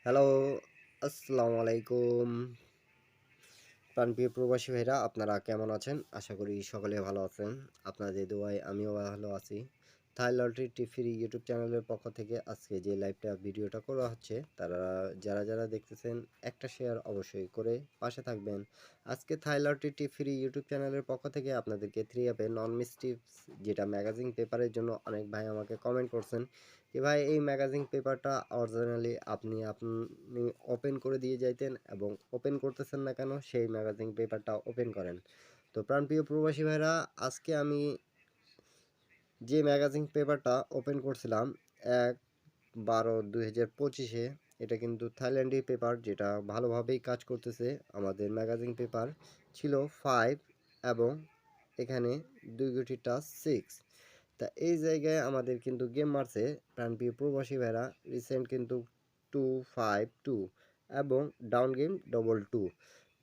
Hello, আসসালামু আলাইকুম। প্রাণপ্রিয় প্রবাসী ভাইরা আপনারা কেমন আছেন? আশা করি সকলে ভালো আছেন। আপনাদের দোয়ায় আমিও ভালো আছি। থাই লটারি টিভি ইউটিউব চ্যানেলের পক্ষ থেকে আজকে যে লাইভটা ভিডিওটা করা হচ্ছে, যারা দেখতেছেন একটা শেয়ার অবশ্যই করে পাশে থাকবেন। আজকে থাই লটারি টিভি ইউটিউব চ্যানেলের পক্ষ থেকে আপনাদেরকে 3 অ্যাপে নন মিস টিপস যেটা ম্যাগাজিন পেপারের জন্য অনেক ভাই আমাকে কমেন্ট করছেন যে ভাই এই ম্যাগাজিন পেপারটা অরিজিনালি আপনি ওপেন করে দিয়ে যাইতেন এবং ওপেন করতেছেন না কেন সেই ম্যাগাজিন পেপারটা ওপেন করেন। তো প্রাণপ্রিয় প্রবাসী ভাইরা, আজকে আমি যে ম্যাগাজিন পেপারটা ওপেন করছিলাম 1/12/2025-এ, এটা কিন্তু থাইল্যান্ডি পেপার যেটা ভালোভাবেই কাজ করতেছে। আমাদের ম্যাগাজিন পেপার ছিল 5 এবং এখানে 2 গুটিটা 6। তা এই জায়গায় আমাদের কিন্তু গেম মারছে প্রাণপ্রিয় প্রবাসী ভাইরা রিসেন্ট কিন্তু 252 এবং ডাউন গেম ডবল 2।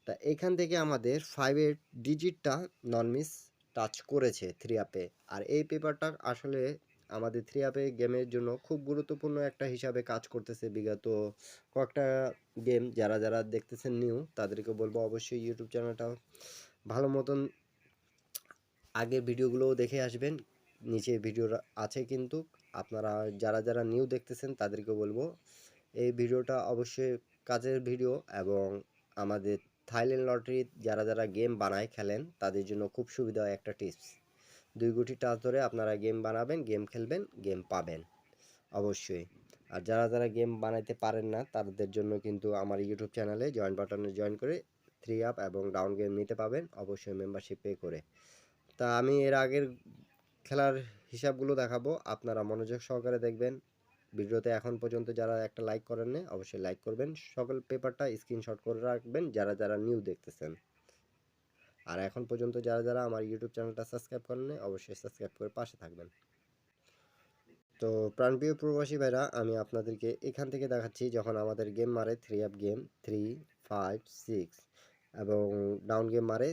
তা এখান থেকে আমাদের 5-এর ডিজিটটা নন মিস টাচ করেছে 3 অ্যাপে। আর এই পেপারটা আসলে আমাদের 3 অ্যাপে গেমের জন্য খুব গুরুত্বপূর্ণ একটা হিসাবে কাজ করতেছে। বিগত কয়েকটা গেম যারা দেখতেছেন নিউ তাদেরকে বলবো অবশ্যই ইউটিউব চ্যানেলটা ভালো মতন আগের ভিডিওগুলোও দেখে আসবেন। নিচে ভিডিও আছে কিন্তু আপনারা যারা নিউ দেখতেছেন তাদেরকে বলবো এই ভিডিওটা অবশ্যই কাজের ভিডিও এবং আমাদের থাইল্যান্ড লটারি যারা গেম বানায় খেলেন তাদের জন্য খুব সুবিধা একটা টিপস। 2 গুটি টাচ ধরে আপনারা গেম বানাবেন, গেম খেলবেন, গেম পাবেন অবশ্যই। আর যারা গেম বানাইতে পারেন না তাদের জন্য কিন্তু আমার ইউটিউব চ্যানেলে জয়েন বাটনে জয়েন করে 3 আপ এবং ডাউন গেম নিতে পাবেন অবশ্যই মেম্বারশিপ পে করে। তা আমি এর আগের খেলার হিসাবগুলো দেখাবো, আপনারা মনোযোগ সহকারে দেখবেন। ভিডিওতে এখন পর্যন্ত যারা একটা লাইক করেন না অবশ্যই লাইক করবেন। সকল পেপারটা স্ক্রিনশট করে রাখবেন যারা নিউ দেখতেছেন। আর এখন পর্যন্ত যারা আমার ইউটিউব চ্যানেলটা সাবস্ক্রাইব করেন না অবশ্যই সাবস্ক্রাইব করে পাশে থাকবেন। তো প্রাণপ্রিয় প্রবাসী ভাইরা, আমি আপনাদেরকে এখান থেকে দেখাচ্ছি যখন আমাদের গেম মারে 3 আপ গেম 3, 5, 6 এবং ডাউন গেম মারে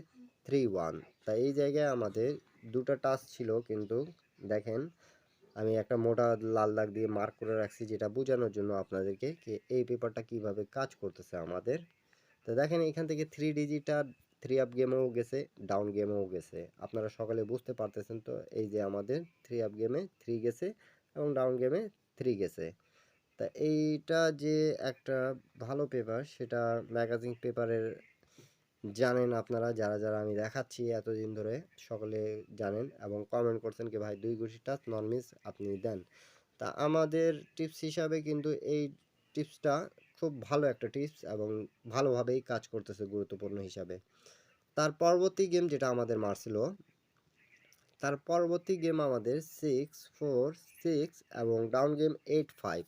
3, 1। তাই এই জায়গায় আমাদের দুটো টাচ ছিল কিন্তু দেখেন আমি একটা মোটা লাল দাগ দিয়ে মার্ক করে রাখছি যেটা বোঝানোর জন্য আপনাদেরকে কি এই পেপারটা কিভাবে কাজ করতেছে আমাদের। তো দেখেন এখান থেকে 3 ডিজিটটা 3 আপ গেমেও গেছে, ডাউন গেমেও গেছে। আপনারা সকালে বুঝতে পারতেছেন তো এই যে আমাদের 3 আপ গেমে 3 গেছে এবং ডাউন গেমে 3 গেছে। তা এইটা যে একটা ভালো পেপার সেটা ম্যাগাজিন পেপারের জানেন আপনারা যারা আমি দেখাচ্ছি এতদিন ধরে সকলে জানেন এবং কমেন্ট করছেন কি ভাই 2 গুটি টাচ নন মিস আপনি দেন। তা আমাদের টিপস হিসাবে কিন্তু এই টিপসটা খুব ভালো একটা টিপস এবং ভালোভাবেই কাজ করতেছে গুরুত্বপূর্ণ হিসাবে। তার পরবর্তী গেম যেটা আমাদের মারছিল, তার পরবর্তী গেম আমাদের 6-4-6 এবং ডাউন গেম 8-5।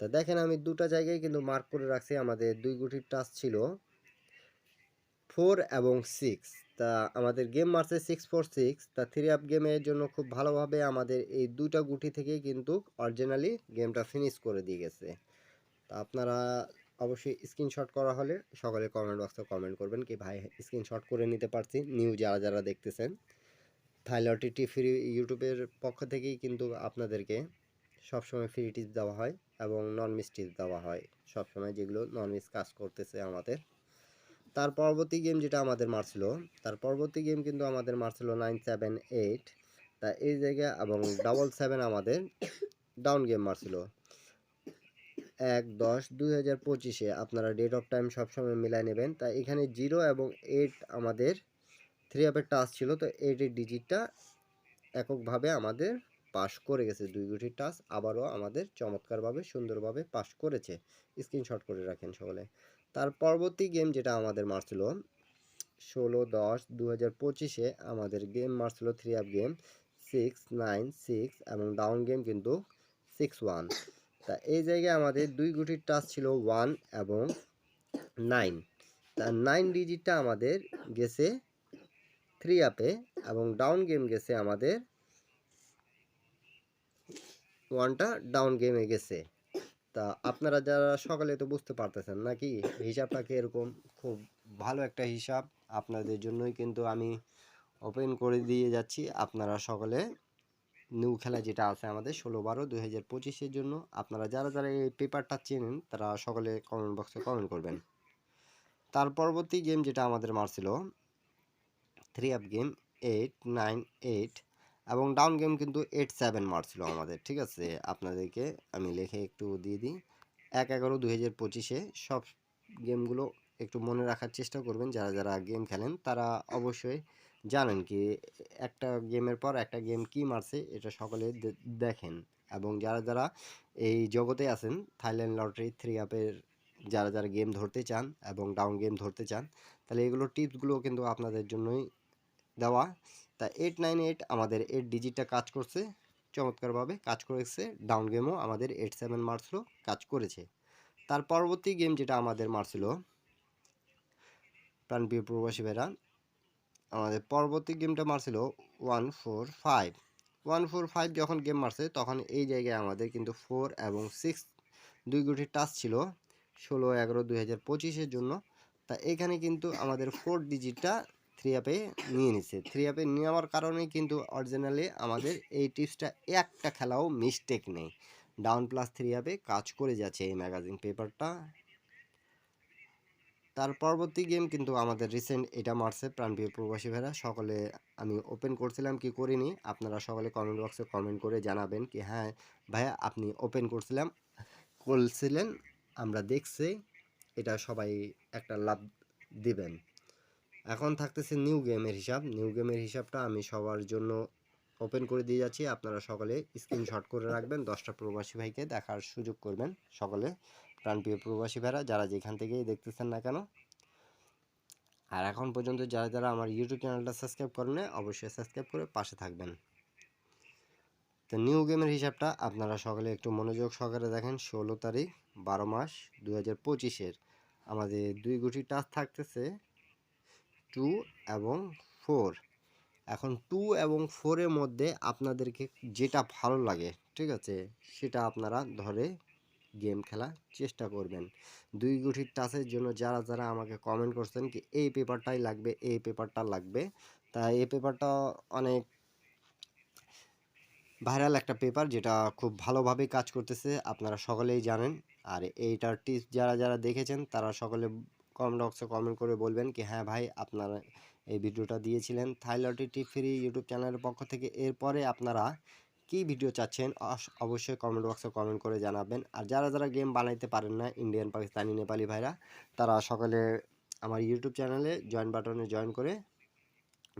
তা দেখেন আমি দুটো জায়গায় কিন্তু মার্ক করে রাখছি আমাদের 2 গুটির টাচ ছিল 4 এবং 6। তা আমাদের গেম মারছে 6-4-6। তা 3 আপ গেমের জন্য খুব ভালোভাবে আমাদের এই দুইটা গুটি থেকেই কিন্তু অরিজিনালি গেমটা ফিনিশ করে দিয়ে গেছে। তা আপনারা অবশ্যই স্ক্রিনশট করা হলে সকলে কমেন্ট বক্সে কমেন্ট করবেন কি ভাই স্ক্রিনশট করে নিতে পারছি। নিউ যারা দেখতেছেন থাইলটি টিভি ইউটিউবের পক্ষ থেকেই কিন্তু আপনাদেরকে সবসময় ফ্রি টিপস দেওয়া হয় এবং নন মিস টিপস দেওয়া হয় সবসময় যেগুলো নন মিস কাজ করতেছে আমাদের। তার পরবর্তী গেম যেটা আমাদের মারছিল, তার পরবর্তী গেম কিন্তু আমাদের মারছিল 9-7-8। তা এই জায়গায় এবং 7-7 আমাদের ডাউন গেম মারছিল 1-10-2025-এ। আপনারা ডেট অফ টাইম সবসময় মিলাই নেবেন। তা এখানে 0 এবং 8 আমাদের 3 আপের টাচ ছিল, তো 8-এর ডিজিটটা এককভাবে আমাদের পাস করে গেছে। 2 গুটির টাচ আবারও আমাদের চমৎকারভাবে সুন্দরভাবে পাস করেছে। স্ক্রিনশট করে রাখেন সকলে। তার পরবর্তী গেম যেটা আমাদের মারছিল 16-10-2025-এ আমাদের গেম মারছিল 3 আপ গেম 6-9-6 এবং ডাউন গেম কিন্তু 6-1। তা এই জায়গায় আমাদের 2 গুটির টাচ ছিল 1 এবং 9। তা 9 ডিজিটটা আমাদের গেছে 3 আপে এবং ডাউন গেম গেছে আমাদের 1টা ডাউন গেমে গেছে। তা আপনারা যারা সকালে তো বুঝতে পারতেছেন নাকি হিসাবটা এরকম খুব ভালো একটা হিসাব আপনাদের জন্যই কিন্তু আমি ওপেন করে দিয়ে যাচ্ছি। আপনারা সকলে নিউ খেলা যেটা আছে আমাদের 16/12/2025 জন্য আপনারা যারা যারা এই পেপারটা চেনেন তারা সকলে কমেন্ট বক্সে কমেন্ট করবেন। তার পরবর্তী গেম যেটা আমাদের মারছিল 3 আপ গেম 8, 9, 8 এবং ডাউন গেম কিন্তু 8, 7 মারছিল আমাদের। ঠিক আছে, আপনাদেরকে আমি লিখে একটু দিয়ে দিই। 1/11/2025 সব গেমগুলো একটু মনে রাখার চেষ্টা করবেন। যারা যারা গেম খেলেন তারা অবশ্যই জানেন কি একটা গেমের পর একটা গেম কি মারছে এটা সকলে দেখেন। এবং যারা যারা এই জগতে আছেন থাইল্যান্ড লটারি 3 আপের যারা যারা গেম ধরতে চান এবং ডাউন গেম ধরতে চান তাহলে এগুলো টিপসগুলো কিন্তু আপনাদের জন্যই দেওয়া। তা 898 আমাদের 8 ডিজিটটা কাজ করছে, চমৎকারভাবে কাজ করেছে। ডাউন গেমও আমাদের 87 মারছিল, কাজ করেছে। তার পরবর্তী গেম যেটা আমাদের মারছিল প্রাণপ্রিয় প্রবাসী ভাইরা, আমাদের পরবর্তী গেমটা মারছিল 145। 145 যখন গেম মারছে তখন এই জায়গায় আমাদের কিন্তু 4 এবং 6 দুই গুটি টাচ ছিল 16/11/2025 জন্য। তা এখানে কিন্তু আমাদের 4 ডিজিটটা 3 আপে নিয়ে নিছে। 3 আপে নেওয়ার কারণে কিন্তু অরিজিনালি আমাদের এই টিপসটা একটা খেলাও মিস্টেক নেই, ডাউন প্লাস 3 আপে কাজ করে যাচ্ছে এই ম্যাগাজিন পেপারটা। তার পরবর্তী গেম কিন্তু আমাদের রিসেন্ট এটা মারছে প্রাণপ্রিয় প্রবাসী ভাইরা সকলে। আমি ওপেন করছিলাম কি করিনি আপনারা সকলে কমেন্ট বক্সে কমেন্ট করে জানাবেন কি হ্যাঁ ভাইয়া আপনি ওপেন করছিলেন আমরা দেখছি, এটা সবাই একটা লাভ দিবেন। এখন থাকতেছে নিউ গেমের হিসাব। নিউ গেমের হিসাবটা আমি সবার জন্য ওপেন করে দিয়ে যাচ্ছি, আপনারা সকলে স্ক্রিনশট করে রাখবেন, 10টা প্রবাসী ভাইকে দেখার সুযোগ করবেন সকলে। প্রাণপ্রিয় প্রবাসী ভাইরা যারা যেখান থেকেই দেখতেছেন না কেন, আর এখন পর্যন্ত যারা যারা আমার ইউটিউব চ্যানেলটা সাবস্ক্রাইব করেন অবশ্যই সাবস্ক্রাইব করে পাশে থাকবেন। তো নিউ গেমের হিসাবটা আপনারা সকলে একটু মনোযোগ সহকারে দেখেন। 16 তারিখ 12 মাস 2025 আমাদের দুই গুটি টাচ থাকতেছে 2 এবং 4। এখন 2 এবং 4-এর মধ্যে আপনাদেরকে যেটা ভালো লাগে ঠিক আছে সেটা আপনারা ধরে গেম খেলার চেষ্টা করবেন। দুই গুটির টাচের জন্য যারা যারা আমাকে কমেন্ট করছেন কি এই পেপারটাই লাগবে, এই পেপারটা লাগবে, তা এই পেপারটা অনেক ভাইরাল একটা পেপার যেটা খুব ভালোভাবে কাজ করতেছে আপনারা সকলেই জানেন। আর এইটার টিপস যারা যারা দেখেছেন তারা সকলে কমেন্ট বক্সে কমেন্ট করে বলবেন কি হ্যাঁ ভাই আপনারা এই ভিডিওটা দিয়েছিলেন থাইলটি টিপ ফ্রি ইউটিউব চ্যানেলের পক্ষ থেকে। এরপরে আপনারা কি ভিডিও চাচ্ছেন অবশ্যই কমেন্ট বক্সে কমেন্ট করে জানাবেন। আর যারা যারা গেম বানাইতে পারেন না ইন্ডিয়ান পাকিস্তানি নেপালি ভাইরা তারা সকলে আমার ইউটিউব চ্যানেলে জয়েন বাটনে জয়েন করে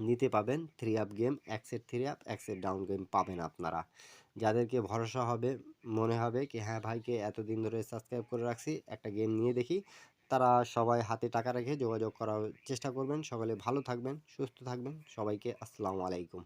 নিতে পাবেন 3 আপ গেম, এক সেট 3 আপ এক সেট ডাউন গেম পাবেন আপনারা। যাদেরকে ভরসা হবে মনে হবে কি হ্যাঁ ভাইকে এতদিন ধরে সাবস্ক্রাইব করে রাখছি একটা গেম নিয়ে দেখি, তারা সবাই হাতে টাকা রেখে যোগাযোগ করার চেষ্টা করবেন। সকলে ভালো থাকবেন, সুস্থ থাকবেন, সবাইকে আসসালামু আলাইকুম।